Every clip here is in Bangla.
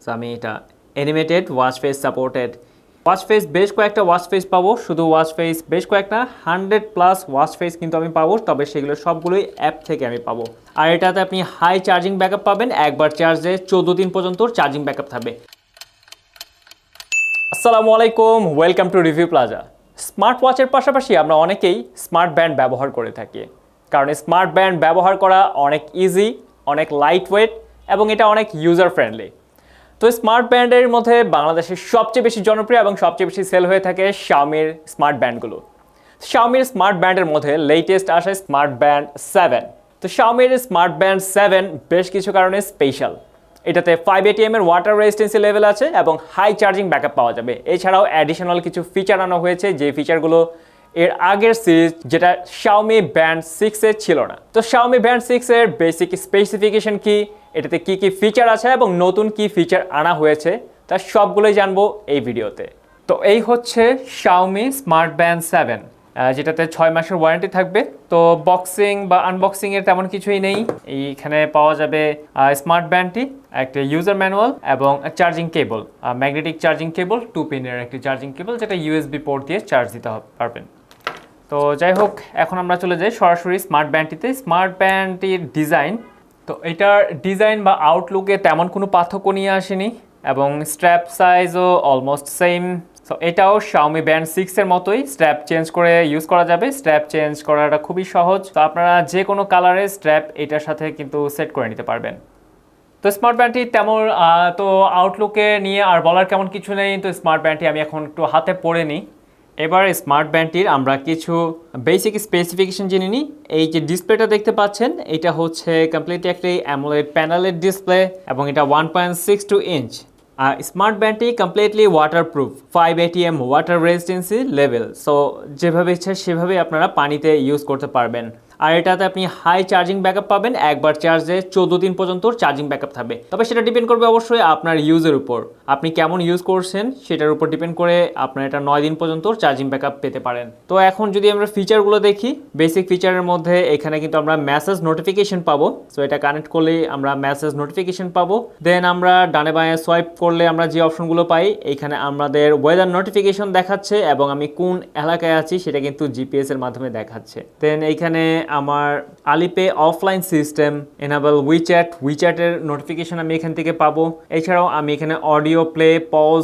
সো আমি এটা animated watch face supported watch face বেশ কয়েকটা ওয়াচ ফেস পাবো, শুধু ওয়াচ ফেস বেশ কয়েকটা 100+ ওয়াচ ফেস কিন্তু আমি পাবো, তবে সেগুলো সবগুলোই অ্যাপ থেকে আমি পাবো। আর এটাতে আপনি হাই চার্জিং ব্যাকআপ পাবেন, একবার চার্জে 14 দিন পর্যন্ত চার্জিং ব্যাকআপ থাকবে। আসসালামু আলাইকুম, welcome to Review Plaza. Smart ওয়াচের পাশাপাশি আমরা অনেকেই স্মার্ট ব্যান্ড ব্যবহার করে থাকি, কারণ স্মার্ট ব্যান্ড ব্যবহার করা অনেক ইজি, অনেক লাইট ওয়েট এবং এটা অনেক ইউজার ফ্রেন্ডলি। তো স্মার্ট ব্যান্ডের মধ্যে বাংলাদেশের সবচেয়ে বেশি জনপ্রিয় এবং সবচেয়ে বেশি সেল হয়ে থাকে শাওমির স্মার্ট ব্যান্ডগুলো। শাওমির স্মার্ট ব্যান্ডের মধ্যে লেটেস্ট আসে স্মার্ট ব্যান্ড 7। তো শাওমির স্মার্ট ব্যান্ড 7 বেশ কিছু কারণে স্পেশাল। এটাতে 5 ATM এর ওয়াটার রেজিস্ট্যান্সি লেভেল আছে এবং হাই চার্জিং ব্যাকআপ পাওয়া যাবে। এছাড়াও অ্যাডিশনাল কিছু ফিচার আনা হয়েছে, যে ফিচারগুলো এর আগের সিরিজ যেটা Xiaomi ব্যান্ড 6 এ ছিল না। তো Xiaomi ব্যান্ড 6 এর বেসিক স্পেসিফিকেশন কি, এটাতে কি কি ফিচার আছে এবং নতুন কি ফিচার আনা হয়েছে, তার সবগুলোই জানবো এই ভিডিওতে। তো এই হচ্ছে Xiaomi স্মার্ট ব্যান্ড 7, যেটাতে 6 মাসের ওয়ারেন্টি থাকবে। তো বক্সিং বা আনবক্সিং এর তেমন কিছুই নেই। এইখানে পাওয়া যাবে স্মার্ট ব্যান্ডটি, একটা ইউজার ম্যানুয়াল এবং charging cable, magnetic charging cable, 2 পিনের একটি চার্জিং কেবল, যেটা USB পোর্ট দিয়ে চার্জ দিতে পারবেন। তো যাই হোক, এখন আমরা চলে যাই সরাসরি স্মার্ট ব্যান্ডটিতে। স্মার্ট ব্যান্ডটির ডিজাইন, তো এটার ডিজাইন বা আউটলুকে তেমন কোনো পার্থক্য নিয়ে আসেনি এবং স্ট্র্যাপ সাইজও অলমোস্ট সেম। সো এটাও Xiaomi ব্যান্ড 6 এর মতোই, স্ট্র্যাপ চেঞ্জ করে ইউজ করা যাবে। স্ট্র্যাপ চেঞ্জ করাটা খুবই সহজ, তো আপনারা যে কোনো কালারের স্ট্র্যাপ এটার সাথে কিন্তু সেট করে নিতে পারবেন। তো স্মার্ট ব্যান্ডটি তেমন তো আউটলুকে নিয়ে আর বলার কেমন কিছু নেই। তো স্মার্ট ব্যান্ডটি আমি এখন একটু হাতে পড়ে নিই। এবার স্মার্ট ব্যান্ডটির আমরা কিছু বেসিক স্পেসিফিকেশন জেনে নিই। এই যে ডিসপ্লেটা দেখতে পাচ্ছেন, এটা হচ্ছে কমপ্লিটলি একটি অ্যামোলেড প্যানেলের ডিসপ্লে এবং এটা 1.62 ইঞ্চ। আর স্মার্ট ব্যান্ডটি completely waterproof, 5 ATM water resistance level. So যেভাবে ইচ্ছা সেভাবে আপনারা পানিতে ইউজ করতে পারবেন। আর এটাতে আপনি হাই চার্জিং ব্যাকআপ পাবেন, একবার চার্জে 14 দিন পর্যন্ত চার্জিং ব্যাকআপ থাকবে। তবে সেটা ডিপেন্ড করবে অবশ্যই আপনার ইউজের উপর, আপনি কেমন ইউজ করছেন সেটার উপর ডিপেন্ড করে আপনার এটা 9 দিন পর্যন্ত চার্জিং ব্যাকআপ পেতে পারেন। তো এখন যদি আমরা ফিচারগুলো দেখি, বেসিক ফিচারের মধ্যে এখানে কিন্তু আমরা মেসেজ নোটিফিকেশন পাবো। সো এটা কানেক্ট করলেই আমরা মেসেজ নোটিফিকেশন পাবো। দেন আমরা ডানে বাঁয়ে সোয়াইপ করলে আমরা যে অপশনগুলো পাই, এখানে আমাদের ওয়েদার নোটিফিকেশন দেখাচ্ছে এবং আমি কোন এলাকায় আছি সেটা কিন্তু জিপিএস এর মাধ্যমে দেখাচ্ছে। দেন এইখানে আমার আলিপে অফলাইন সিস্টেম এনাবল, উইচ্যাটের নোটিফিকেশন আমি এখান থেকে পাবো। এছাড়াও আমি এখানে অডিও প্লে, পজ,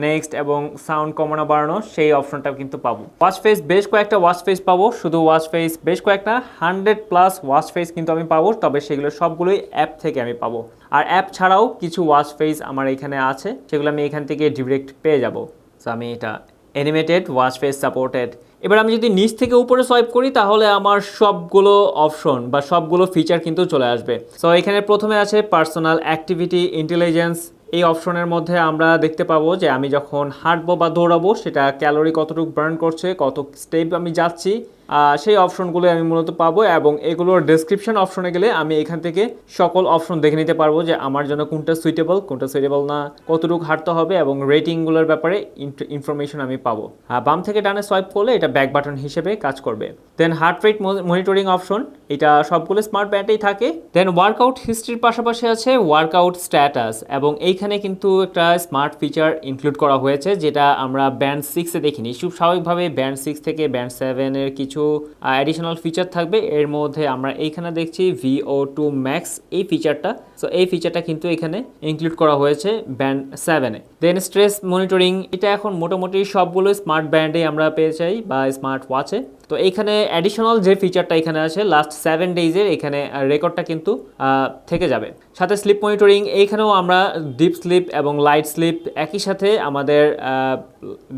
নেক্সট এবং সাউন্ড কমানো বাড়ানো সেই অপশনটাও কিন্তু পাবো। ওয়াচ ফেস বেশ কয়েকটা ওয়াচ ফেস পাবো, শুধু ওয়াচ ফেস বেশ কয়েকটা 100+ ওয়াচ ফেস কিন্তু আমি পাবো, তবে সেগুলো সবগুলোই অ্যাপ থেকে আমি পাবো। আর অ্যাপ ছাড়াও কিছু ওয়াচ ফেস আমার এখানে আছে, সেগুলো আমি এখান থেকে ডিরেক্ট পেয়ে যাব। সো আমি এটা অ্যানিমেটেড ওয়াচ ফেস সাপোর্টেড। এবার আমি যদি নিচ থেকে উপরে সোয়াইপ করি তাহলে আমার সবগুলো অপশন বা সবগুলো ফিচার কিন্তু চলে আসবে। সো এখানে প্রথমে আছে পার্সোনাল অ্যাক্টিভিটি ইন্টেলিজেন্স। এই অপশনের মধ্যে আমরা দেখতে পাবো যে আমি যখন হাঁটবো বা দৌড়াবো সেটা ক্যালোরি কতটুকু বার্ন করছে, কত স্টেপ আমি যাচ্ছি, সেই অপশনগুলো আমি মূলত পাবো। এবং এগুলোর ডেসক্রিপশন অপশনে গেলে আমি এখান থেকে সকল অপশন দেখে নিতে পারবো যে আমার জন্য কোনটা সুইটেবল না, কতটুকু হাঁটতে হবে এবং রেটিংগুলোর ব্যাপারে ইনফরমেশন আমি পাবো। বাম থেকে ডানে সোয়াইপ করলে এটা ব্যাক বাটন হিসেবে কাজ করবে। দেন হার্ট রেট মনিটরিং অপশন, এটা সবগুলো স্মার্ট ব্যান্ডেই থাকে। দেন ওয়ার্কআউট হিস্ট্রির পাশাপাশি আছে ওয়ার্কআউট স্ট্যাটাস, এবং এইখানে কিন্তু একটা স্মার্ট ফিচার ইনক্লুড করা হয়েছে যেটা আমরা ব্যান্ড 6 এ দেখিনি। খুব স্বাভাবিকভাবে ব্যান্ড 6 থেকে ব্যান্ড 7 এর কিছু অ্যাডিশনাল ফিচার থাকবে। এর মধ্যে আমরা এইখানে দেখছি VO2 ম্যাক্স এই ফিচারটা। সো এই ফিচারটা কিন্তু এখানে ইনক্লুড করা হয়েছে ব্যান্ড 7 এ। দেন স্ট্রেস মনিটরিং, এটা এখন মোটামুটি সবগুলো স্মার্ট ব্যান্ডে আমরা পেয়ে যাই বা স্মার্ট ওয়াচে। তো এইখানে অ্যাডিশনাল যে ফিচারটা এখানে আছে লাস্ট 7 ডেজের এখানে রেকর্ডটা কিন্তু থেকে যাবে। সাথে স্লিপ মনিটরিং, এইখানেও আমরা ডিপ স্লিপ এবং লাইট স্লিপ একই সাথে আমাদের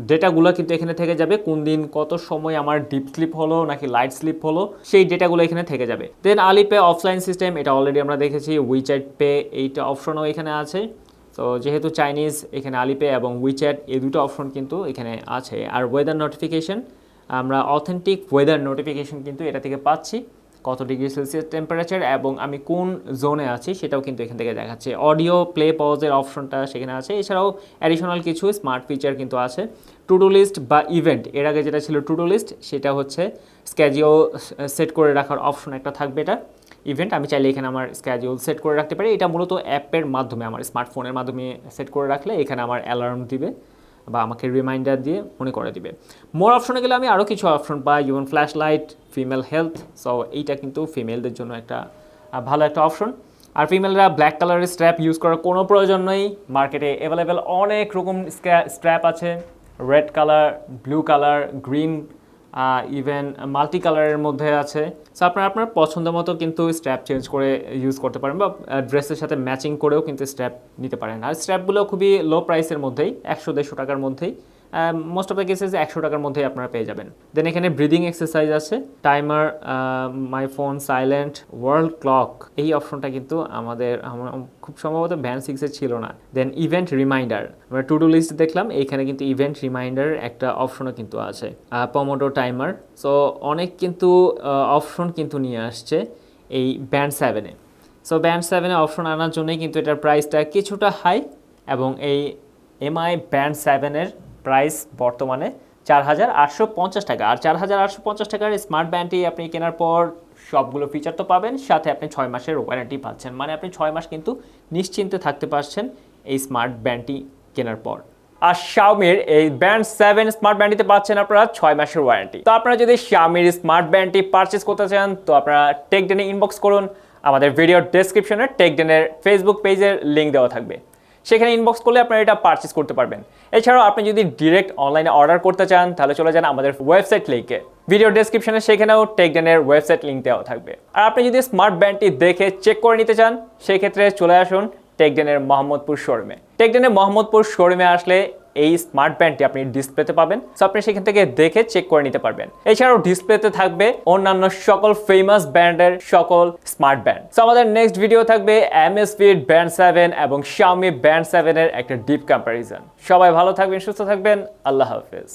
ডেটাগুলো কিন্তু এখানে থেকে যাবে, কোন দিন কত সময় আমার ডিপ স্লিপ হলো নাকি লাইট স্লিপ হলো সেই ডেটাগুলো এখানে থেকে যাবে। দেন আলিপে অফলাইন সিস্টেম, এটা অলরেডি আমরা দেখেছি। উইচ্যাট পে এইটা অপশনও এখানে আছে। তো যেহেতু চাইনিজ, এখানে আলিপে এবং উইচ্যাট এই দুটো অপশন কিন্তু এখানে আছে। আর ওয়েদার নোটিফিকেশন, আমরা অথেন্টিক ওয়েদার নোটিফিকেশন কিন্তু এটা থেকে পাচ্ছি, কত ডিগ্রি সেলসিয়াস টেম্পারেচার এবং আমি কোন জোনে আছি সেটাও কিন্তু এখান থেকে দেখাচ্ছে। অডিও প্লে পজের অপশনটা সেখানে আছে। এছাড়াও অ্যাডিশনাল কিছু স্মার্ট ফিচার কিন্তু আছে। টু ডু লিস্ট বা ইভেন্ট, এর আগে যেটা ছিল টু ডু লিস্ট সেটা হচ্ছে স্ক্যাজিও সেট করে রাখার অপশন একটা থাকবে এটা। ইভেন্ট আমি চাইলে এখানে আমার স্ক্যাজুয়াল সেট করে রাখতে পারি। এটা মূলত অ্যাপের মাধ্যমে আমার স্মার্টফোনের মাধ্যমে সেট করে রাখলে এখানে আমার অ্যালার্ম দিবে বা আমাকে রিমাইন্ডার দিয়ে মনে করে দিবে। মোর অপশনে গেলে আমি আরও কিছু অপশন পাই, যেমন flash light, female health. So এইটা কিন্তু ফিমেলদের জন্য একটা ভালো একটা অপশন। আর ফিমেলরা ব্ল্যাক কালারের স্ট্র্যাপ ইউজ করার কোনো প্রয়োজন নেই, মার্কেটে অ্যাভেলেবেল অনেক রকম স্ট্র্যাপ আছে, red colour, blue colour, green, even multi কালারের মধ্যে আছে। সো আপনারা আপনার পছন্দ মতো কিন্তু স্ট্র্যাপ চেঞ্জ করে ইউজ করতে পারেন বা ড্রেসের সাথে ম্যাচিং করেও কিন্তু স্ট্র্যাপ নিতে পারেন। আর স্ট্র্যাপগুলো খুবই লো প্রাইসের মধ্যেই, 100-150 টাকার মধ্যেই, মোস্ট অফ দ্য কেসেস 100 টাকার মধ্যেই আপনারা পেয়ে যাবেন। দেন এখানে ব্রিদিং এক্সারসাইজ আছে, timer, my phone silent, world clock. এই অপশনটা কিন্তু আমাদের খুব সম্ভবত ব্যান্ড 6 ছিল না। দেন ইভেন্ট রিমাইন্ডার, আমরা টু ডু লিস্ট দেখলাম, এইখানে কিন্তু ইভেন্ট রিমাইন্ডার একটা অপশনও কিন্তু আছে, পমোডো টাইমার। সো অনেক কিন্তু অপশন কিন্তু নিয়ে আসছে এই ব্যান্ড 7-এ। সো ব্যান্ড 7-এ অপশন আনার জন্যই কিন্তু এটার প্রাইসটা কিছুটা হাই, এবং এই এমআই ব্যান্ড 7-এর প্রাইস বর্তমানে 4850 টাকা। আর 4850 টাকার স্মার্ট ব্যান্ডটি আপনি কেনার পর সবগুলো ফিচার তো পাবেন, সাথে আপনি 6 মাসের ওয়ারেন্টি পাচ্ছেন। মানে আপনি 6 মাস কিন্তু নিশ্চিন্তে থাকতে পারছেন এই স্মার্ট ব্যান্ডটি কেনার পর। আর Xiaomiর এই ব্যান্ড 7 স্মার্ট ব্যান্ডটিতে পাচ্ছেন আপনারা 6 মাসের ওয়ারেন্টি। তো আপনারা যদি Xiaomiর স্মার্ট ব্যান্ডটি পারচেস করতে চান, তো আপনারা টেকডেনে ইনবক্স করুন। আমাদের ভিডিওর ডেসক্রিপশনে টেকডেনের ফেসবুক পেজের লিঙ্ক দেওয়া থাকবে, সেখানে ইনবক্স করলে আপনারা এটা পারচেস করতে পারবেন। এছাড়াও আপনি যদি ডিরেক্ট অনলাইনে অর্ডার করতে চান, তাহলে চলে যান আমাদের ওয়েবসাইট লিঙ্কে, ভিডিও ডেসক্রিপশনে সেখানেও টেকডেনের ওয়েবসাইট লিঙ্ক দেওয়া থাকবে। আর আপনি যদি স্মার্ট ব্যান্ডটি দেখে চেক করে নিতে চান, সেই ক্ষেত্রে চলে আসুন টেকডেনের মোহাম্মদপুর শোরুমে। টেকডেনের মোহাম্মদপুর শোরুমে আসলে এই স্মার্ট ব্যান্ডটি আপনি ডিসপ্লেতে পাবেন, সো আপনি সেখান থেকে দেখে চেক করে নিতে পারবেন। এছাড়াও ডিসপ্লেতে থাকবে অন্যান্য সকল ফেমাস ব্র্যান্ডের সকল স্মার্ট ব্যান্ড। সো আমাদের নেক্সট ভিডিও থাকবে এমএসভির ব্যান্ড 7 এবং Xiaomi ব্যান্ড 7 এর একটা ডিপ কম্প্যারিজন। সবাই ভালো থাকবেন, সুস্থ থাকবেন, আল্লাহ হাফেজ।